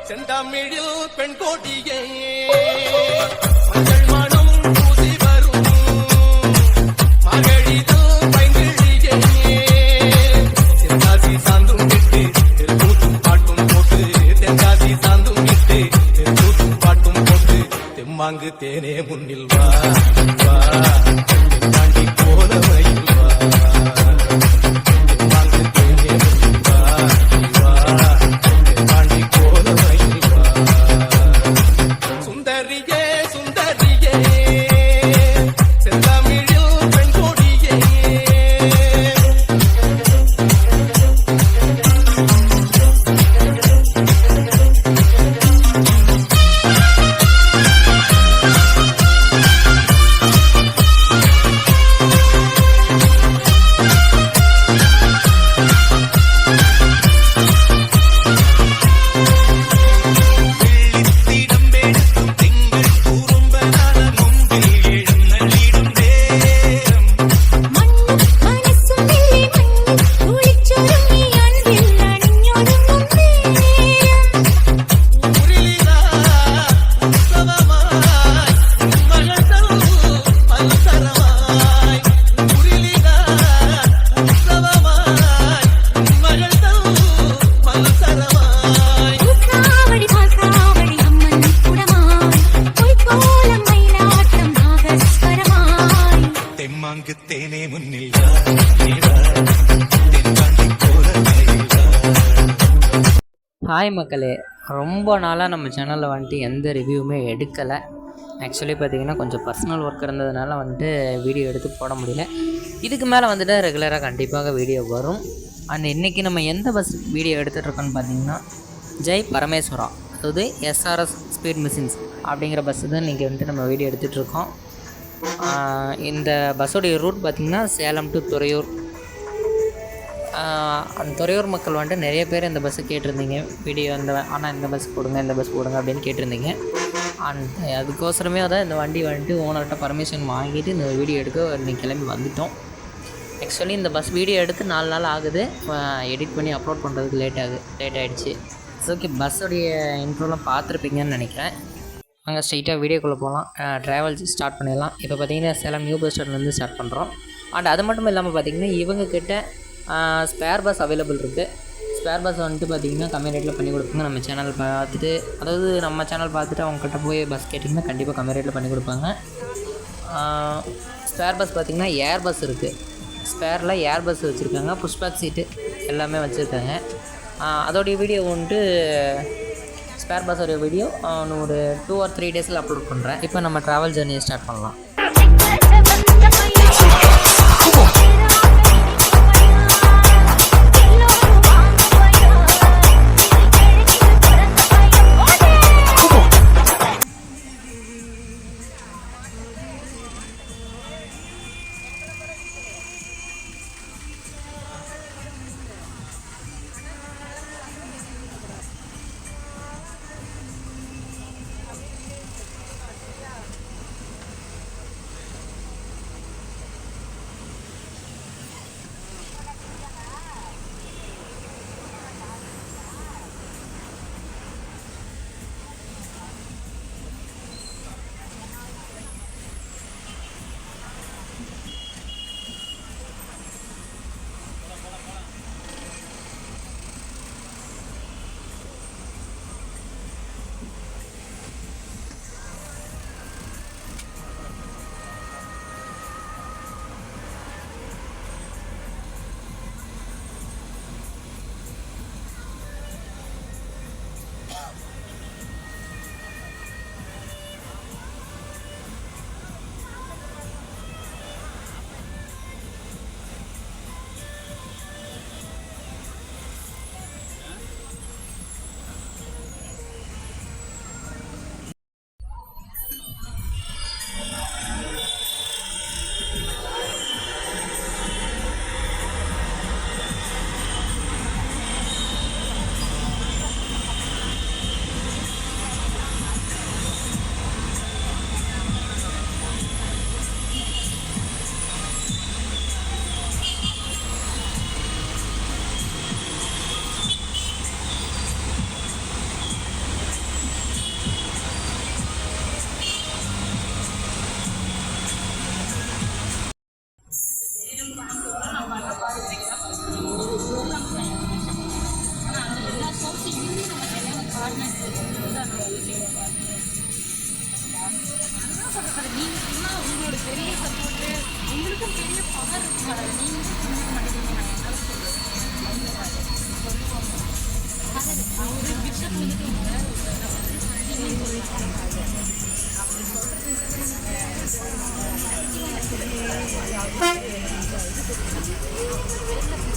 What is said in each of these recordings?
செந்தமிழில் பெண் கோடியே மஞ்சள் மனம் பூசி வரும் மகளிதல் பைங்கிழியே தென்காசி சாந்தும் விட்டு கூட்டும் பாட்டும் போட்டு தென்காசி சாந்தும் விட்டு கூட்டும் பாட்டும் போட்டு தெம்மாங்கு தேனே முன்னில் வா வா தாண்டி போன மயில் வா தெம்மாங்கு தேனே முன்னில் வா வா தாண்டி போன மயில் வா சுந்தரியே சுந்தரியே செந்தமிழில் பெண் கொடியே தேனே முன்னில் ஹாய் மக்களே, ரொம்ப நாளாக நம்ம சேனலில் வந்துட்டு எந்த ரிவ்யூவுமே எடுக்கலை. ஆக்சுவலி பார்த்திங்கன்னா கொஞ்சம் பர்சனல் ஒர்க் இருந்ததுனால வந்துட்டு வீடியோ எடுத்து போட முடியல. இதுக்கு மேலே வந்துட்டு ரெகுலராக கண்டிப்பாக வீடியோ வரும். அண்ட் இன்றைக்கி நம்ம எந்த பஸ் வீடியோ எடுத்துகிட்ருக்கோன்னு பார்த்திங்கன்னா ஜெய் பரமேஸ்வரா, அதாவது எஸ்ஆர்எஸ் ஸ்பீட் மிஷின்ஸ் அப்படிங்கிற பஸ்ஸு தான் இன்றைக்கி வந்துட்டு நம்ம வீடியோ எடுத்துகிட்ருக்கோம். இந்த பஸ்ஸோடைய ரூட் பார்த்திங்கன்னா சேலம் டு துறையூர். அந்த துறையூர் மக்கள் வந்துட்டு நிறைய பேர் இந்த பஸ்ஸு கேட்டிருந்தீங்க வீடியோ, ஆனால் இந்த பஸ் கொடுங்க இந்த பஸ் கொடுங்க அப்படின்னு கேட்டிருந்தீங்க. அண்ட் அதுக்கோசரமே தான் இந்த வண்டி வந்துட்டு ஓனர்கிட்ட பர்மிஷன் வாங்கிட்டு இந்த வீடியோ எடுக்க இன்றைக்கி கிளம்பி வந்துவிட்டோம். ஆக்சுவலி இந்த பஸ் வீடியோ எடுத்து 4 நாள் ஆகுது, எடிட் பண்ணி அப்லோட் பண்ணுறதுக்கு லேட் ஆகிடுச்சு. ஓகே, பஸ்ஸோடைய இன்ட்ரோலாம் பார்த்துருப்பீங்கன்னு நினைக்கிறேன். அங்கே ஸ்ட்ரைட்டாக வீடியோக்குள்ளே போகலாம், ட்ராவல் ஸ்டார்ட் பண்ணிடலாம். இப்போ பார்த்திங்கன்னா சேலம் நியூ பஸ் ஸ்டாண்ட்லேருந்து ஸ்டார்ட் பண்ணுறோம். அண்ட் அது மட்டும் இல்லாமல் பார்த்திங்கன்னா இவங்கக்கிட்ட ஸ்பேர் பஸ் அவைலபிள் இருக்குது. ஸ்பேர் பஸ் வந்துட்டு பார்த்திங்கன்னா கம்மி ரேட்டில் பண்ணி கொடுப்பாங்க. நம்ம சேனல் பார்த்துட்டு, அதாவது நம்ம சேனல் பார்த்துட்டு அவங்கக்கிட்ட போய் பஸ் கேட்டிங்கன்னா கண்டிப்பாக கம்மி ரேட்டில் பண்ணி கொடுப்பாங்க. ஸ்பேர் பஸ் பார்த்திங்கன்னா ஏர் பஸ் இருக்குது. ஸ்பேரில் ஏர் பஸ் வச்சுருக்காங்க, புஷ்பேக் சீட்டு எல்லாமே வச்சுருக்காங்க. அதோடைய வீடியோ வந்துட்டு ஸ்பேர் பஸ்ஸோடைய வீடியோ ஒரு 2 or 3 டேஸில் அப்லோட் பண்ணுறேன். இப்போ நம்ம ட்ராவல் ஜர்னியை ஸ்டார்ட் பண்ணலாம். பெரிய சப்போர்ட்டு. உங்களுக்கும் பெரிய பவர் இருக்கு மேடம். நீங்களும் புரிஞ்சுக்க மாட்டேங்கிறீங்க. நான் என்னால் சொல்லுவேன். அவரு பிஷப் வந்துட்டு உங்களை அப்படி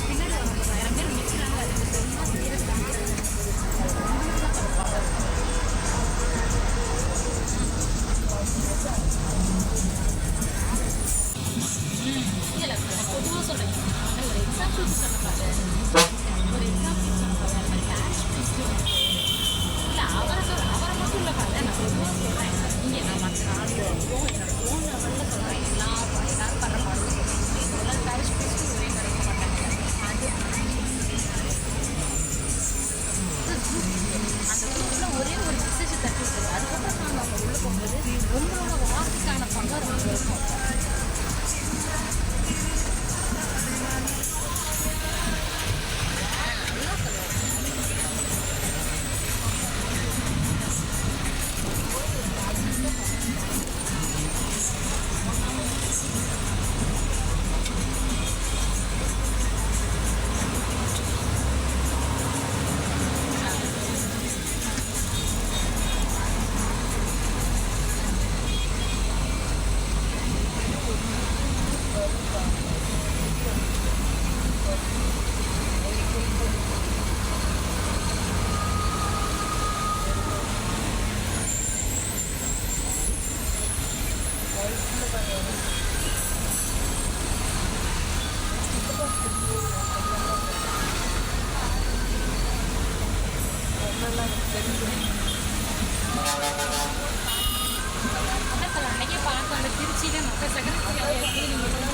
பின்னாடி 1000 பேர் நிற்கிறாங்க. இல்லை பொதுவாக சொல்கிறேன். ஒரு எக்ஸாம்பிளுக்கு சொன்னப்பாரு, ஒரு எக்ஸாம்பிளுக்கு சொன்னப்பாரு, அந்த மாதிரி கேஷ் இல்லை அவரை மட்டும் இல்லை பாரு. நான் பொதுவாக சொல்கிறேன். இங்கே நான் மற்ற என்னோட ஃபோன் லெவலில் சொல்கிறேன். எல்லாரும் பண்ணுற பாடலும் சொல்கிறேன். எல்லா கேஷ் பீஸ்க்கும் ஒரே கிடைக்க மாட்டாங்க. அது அந்த குரூப்பில் ஒரே ஒரு மெசேஜ் தட்டி விட்டுரு. அதுக்கப்புறம் நாங்கள் அவங்க உள்ளே போகும்போது உங்களோட வார்த்தைக்கான பங்கு ரொம்ப இருக்கும். அன்னைக்கே பார்க்க அந்த திருச்சியில் மற்ற செக்ரட்டரி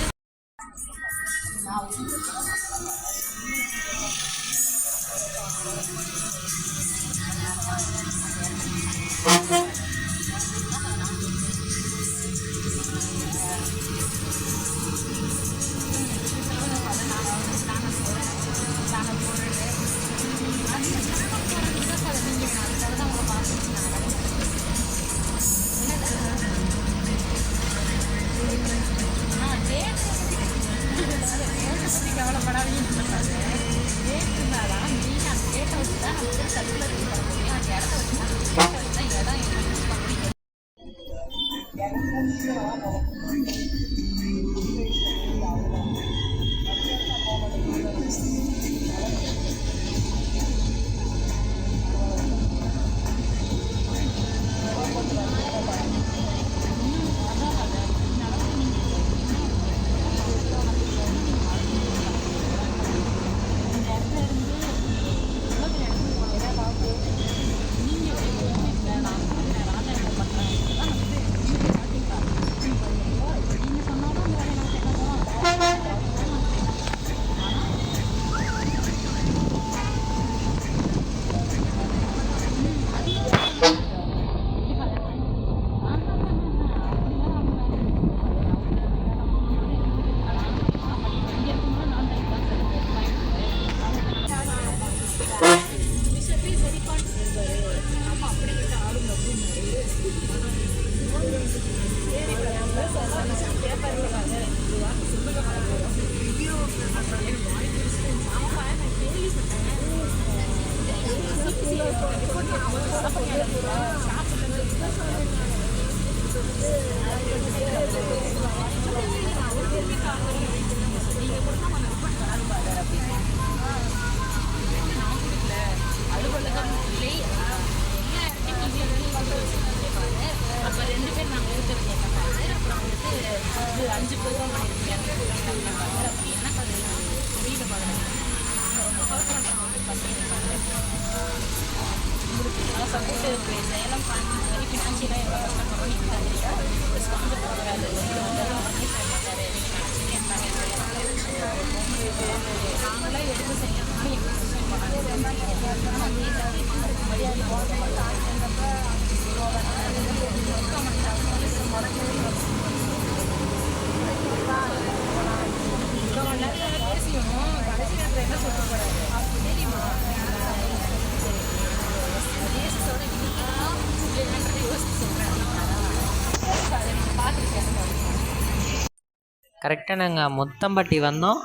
கரெக்டாக நாங்கள் முத்தம்பட்டி வந்தோம்,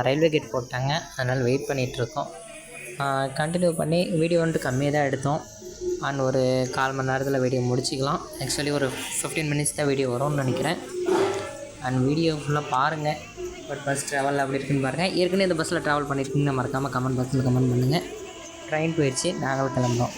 ரயில்வே கேட் போட்டாங்க. அதனால் வெயிட் பண்ணிகிட்ருக்கோம். கண்டினியூ பண்ணி வீடியோ வந்துட்டு கம்மியாக தான் எடுத்தோம். அண்ட் ஒரு 1/4 மணி நேரத்தில் வீடியோ முடிச்சிக்கலாம். ஆக்சுவலி ஒரு 15 மினிட்ஸ் தான் வீடியோ வரும்னு நினைக்கிறேன். அண்ட் வீடியோ ஃபுல்லாக பாருங்கள். பட் பஸ் ட்ராவல் அப்படி இருக்குன்னு பாருங்கள். ஏற்கனவே இந்த பஸ்ஸில் ட்ராவல் பண்ணியிருக்கீங்கன்னா மறக்காமல் கமெண்ட் பாக்ஸில் கமெண்ட் பண்ணுங்கள். ட்ரெயின் போயிடுச்சு, நாங்கள் கிளம்புறோம்.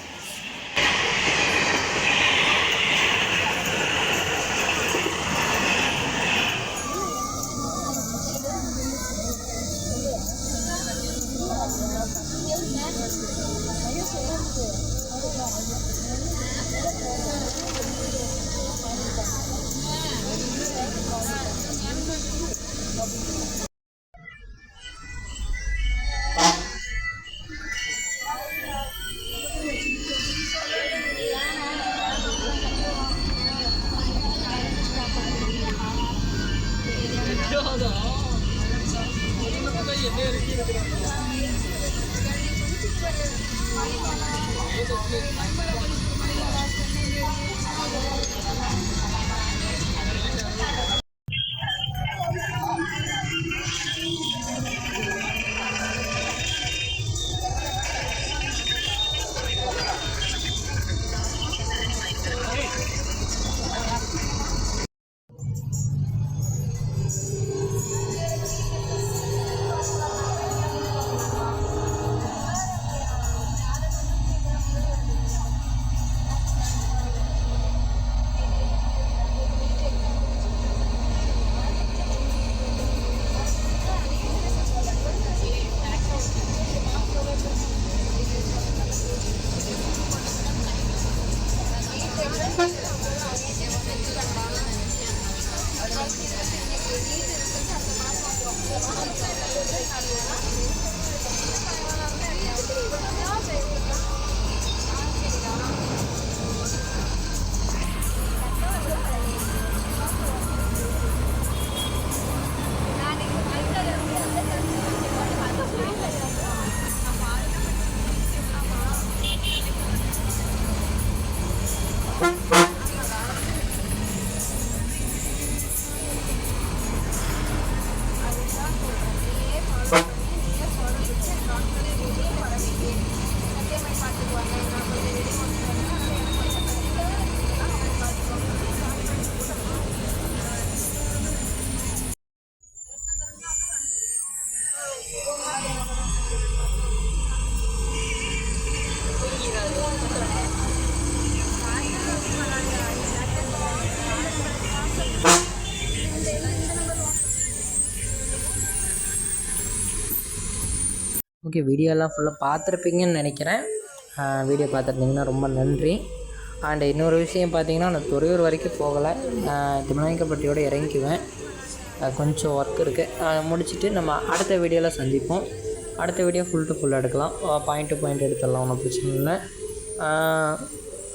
ஓகே, வீடியோலாம் ஃபுல்லாக பார்த்துருப்பீங்கன்னு நினைக்கிறேன். வீடியோ பார்த்துருந்தீங்கன்னா ரொம்ப நன்றி. அண்ட் இன்னொரு விஷயம் பார்த்தீங்கன்னா, நான் துறையூர் வரைக்கும் போகலை, திருநாயக்கப்பட்டியோடு இறங்கிக்குவேன். கொஞ்சம் ஒர்க் இருக்குது, முடிச்சுட்டு நம்ம அடுத்த வீடியோவில் சந்திப்போம். அடுத்த வீடியோ ஃபுல் டு ஃபுல் எடுக்கலாம், பாயிண்ட் டு பாயிண்ட் எடுத்துடலாம், ஒன்றும் பிரச்சனை இல்லை.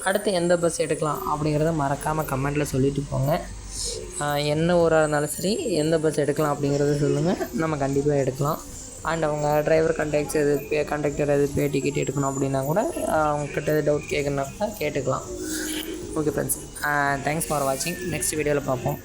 அடுத்து எந்த பஸ் எடுக்கலாம் அப்படிங்கிறத மறக்காமல் கமெண்ட்டில் சொல்லிட்டு போங்க. என்ன ஊராக இருந்தாலும் சரி, எந்த பஸ் எடுக்கலாம் அப்படிங்கிறத சொல்லுங்கள், நம்ம கண்டிப்பாக எடுக்கலாம். அண்ட் அவங்க டிரைவர் கண்டக்டர் எது டிக்கெட் எடுக்கணும் அப்படின்னா கூட அவங்கக்கிட்ட டவுட் கேட்கணுன்னா கூட கேட்டுக்கலாம். ஓகே ஃப்ரெண்ட்ஸ், தேங்க்ஸ் ஃபார் வாட்சிங். நெக்ஸ்ட் வீடியோவில் பார்ப்போம்.